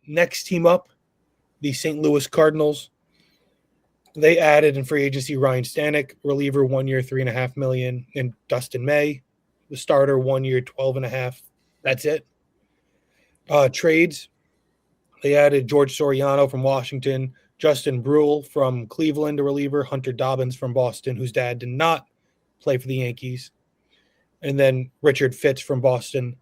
next team up, the St. Louis Cardinals. They added in free agency Ryan Stanek, reliever 1 year, $3.5 million, and Dustin May, the starter 1 year, 12.5. That's it. Trades. They added George Soriano from Washington, Justin Brule from Cleveland, a reliever, Hunter Dobbins from Boston, whose dad did not play for the Yankees, and then Richard Fitz from Boston,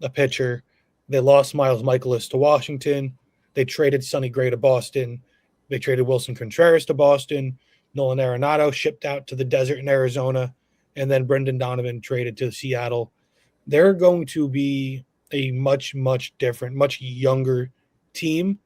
a pitcher. They lost Miles Michaelis to Washington. They traded Sonny Gray to Boston. They traded Wilson Contreras to Boston. Nolan Arenado shipped out to the desert in Arizona, and then Brendan Donovan traded to Seattle. They're going to be a much, much different, much younger team.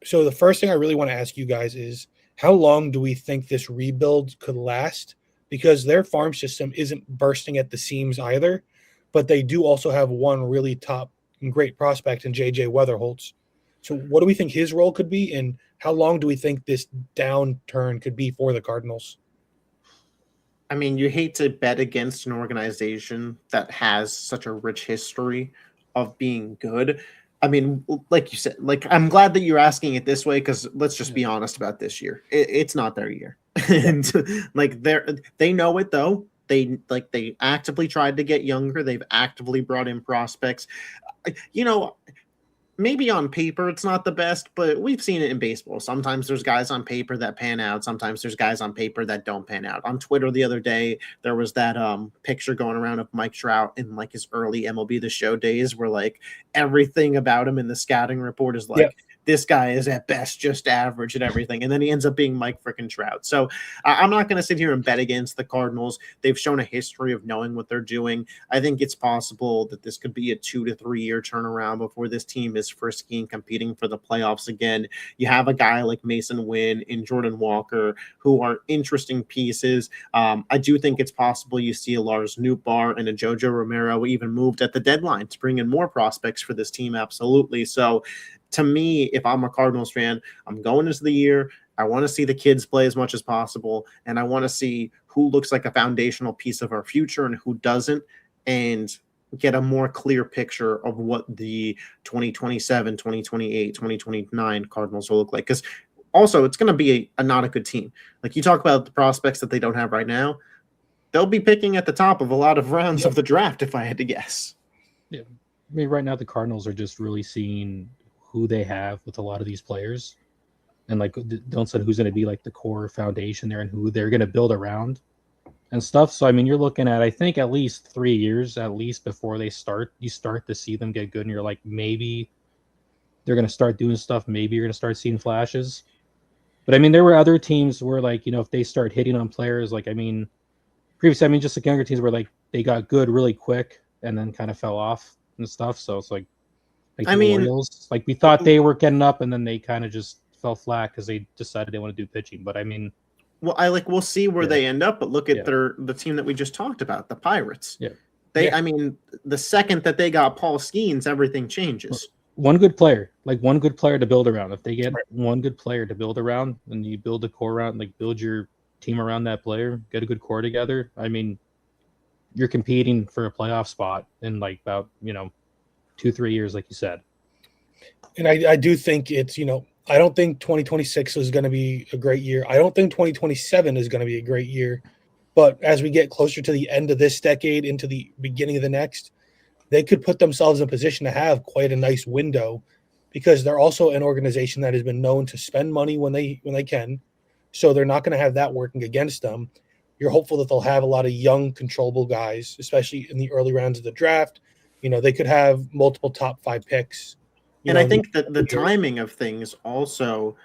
So the first thing I really want to ask you guys is, how long do we think this rebuild could last? Because their farm system isn't bursting at the seams either, but they do also have one really top and great prospect in J.J. Weatherholtz. So what do we think his role could be, and how long do we think this downturn could be for the Cardinals? I mean, you hate to bet against an organization that has such a rich history of being good. I mean, like you said, like, I'm glad that you're asking it this way, because let's just be honest about this year. It's not their year. And like, they know it though. They actively tried to get younger. They've actively brought in prospects. You know, maybe on paper it's not the best, but we've seen it in baseball. Sometimes there's guys on paper that pan out. Sometimes there's guys on paper that don't pan out. On Twitter the other day, there was that picture going around of Mike Trout in like his early MLB The Show days, where like everything about him in the scouting report is like, this guy is at best just average and everything. And then he ends up being Mike freaking Trout. So I'm not going to sit here and bet against the Cardinals. They've shown a history of knowing what they're doing. I think it's possible that this could be a 2 to 3 year turnaround before this team is frisky and competing for the playoffs again. You have a guy like Mason Wynn and Jordan Walker who are interesting pieces. I do think it's possible you see a Lars Nootbaar and a Jojo Romero even moved at the deadline to bring in more prospects for this team. Absolutely. So to me, if I'm a Cardinals fan, I'm going into the year. I want to see the kids play as much as possible, and I want to see who looks like a foundational piece of our future and who doesn't, and get a more clear picture of what the 2027, 2028, 2029 Cardinals will look like. Because also, it's going to be not a good team. Like, you talk about the prospects that they don't have right now, they'll be picking at the top of a lot of rounds of the draft, if I had to guess. Yeah, I mean, right now the Cardinals are just really seeing who they have with a lot of these players, and like, don't say who's going to be like the core foundation there and who they're going to build around and stuff. So I mean, you're looking at, I think, at least 3 years at least before you start to see them get good, and you're like, maybe they're going to start doing stuff, maybe you're going to start seeing flashes. But I mean, there were other teams where, like, you know, if they start hitting on players, like, I mean, previously, I mean, just like younger teams where like they got good really quick and then kind of fell off and stuff. So it's like I mean, Orioles, like, we thought they were getting up, and then they kind of just fell flat because they decided they want to do pitching. But I mean, well, we'll see where they end up. But look at the team that we just talked about, the Pirates. Yeah, I mean, the second that they got Paul Skeens, everything changes. One good player to build around. If they get one good player to build around, and you build a core around, like, build your team around that player, get a good core together. I mean, you're competing for a playoff spot in like about 2-3 years, like you said. And I do think it's, I don't think 2026 is going to be a great year. I don't think 2027 is going to be a great year. But as we get closer to the end of this decade into the beginning of the next, they could put themselves in a position to have quite a nice window, because they're also an organization that has been known to spend money when they can. So they're not going to have that working against them. You're hopeful that they'll have a lot of young, controllable guys, especially in the early rounds of the draft. They could have multiple top 5 picks. And I think that the timing of things also,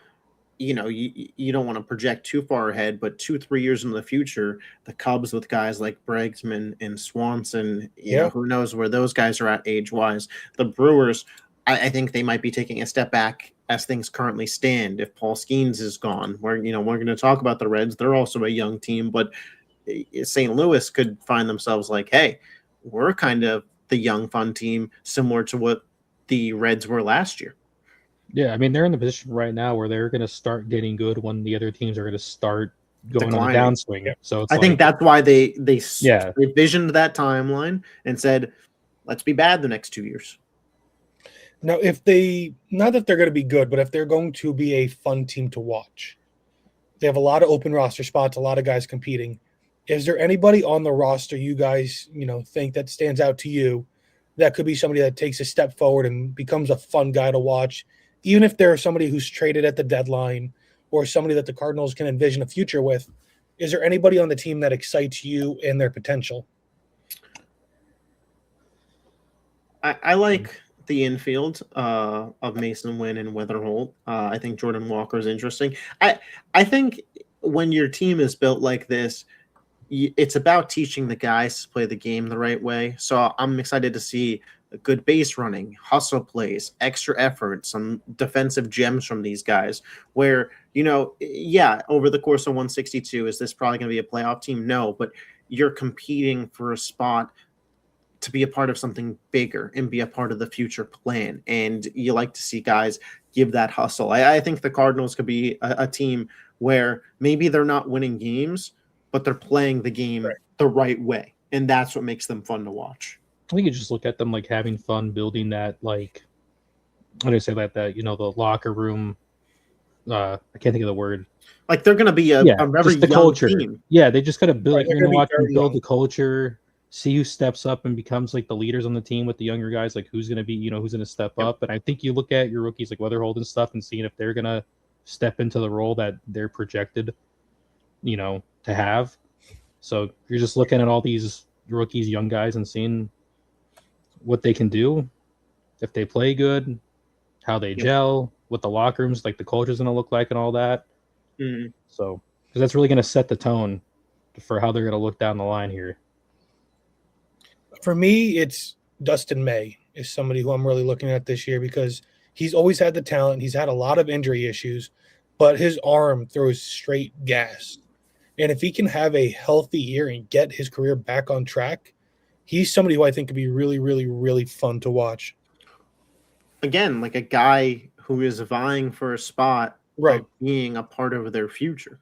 you don't want to project too far ahead, but 2-3 years into the future, the Cubs with guys like Bregman and Swanson, you know, who knows where those guys are at age-wise. The Brewers, I think they might be taking a step back as things currently stand if Paul Skeens is gone. We're going to talk about the Reds. They're also a young team, but St. Louis could find themselves like, hey, we're kind of the young, fun team, similar to what the Reds were last year. Yeah, I mean, they're in the position right now where they're going to start getting good when the other teams are going to start going on the downswing. So it's I think that's why they visioned that timeline and said, let's be bad the next 2 years. Now, if they, not that they're going to be good, but if they're going to be a fun team to watch, they have a lot of open roster spots, a lot of guys competing. Is there anybody on the roster you guys, think that stands out to you that could be somebody that takes a step forward and becomes a fun guy to watch, even if they're somebody who's traded at the deadline or somebody that the Cardinals can envision a future with? Is there anybody on the team that excites you and their potential? I like the infield of Mason Wynn and Weatherholt. I think Jordan Walker is interesting. I think when your team is built like this, it's about teaching the guys to play the game the right way. So I'm excited to see good base running, hustle plays, extra effort, some defensive gems from these guys where, over the course of 162, is this probably going to be a playoff team? No, but you're competing for a spot to be a part of something bigger and be a part of the future plan. And you like to see guys give that hustle. I think the Cardinals could be a team where maybe they're not winning games, but they're playing the game the right way. And that's what makes them fun to watch. I think you just look at them like having fun building that, like, how do I say that, the locker room. I can't think of the word. Like they're going to be a very the young culture. team. Yeah, they just got to build. Right, You're going to watch them build young. the culture, see who steps up and becomes like the leaders on the team with the younger guys, like who's going to be, who's going to step up. And I think you look at your rookies like Weatherhold and stuff and seeing if they're going to step into the role that they're projected, to have. So you're just looking at all these rookies, young guys, and seeing what they can do, if they play good, how they gel, what the locker rooms, like the culture's going to look like and all that. Mm-hmm. So, because that's really going to set the tone for how they're going to look down the line here. For me, it's Dustin May is somebody who I'm really looking at this year because he's always had the talent. He's had a lot of injury issues, but his arm throws straight gas. And if he can have a healthy year and get his career back on track, he's somebody who I think could be really, really, really fun to watch. Again, like a guy who is vying for a spot Right. of being a part of their future.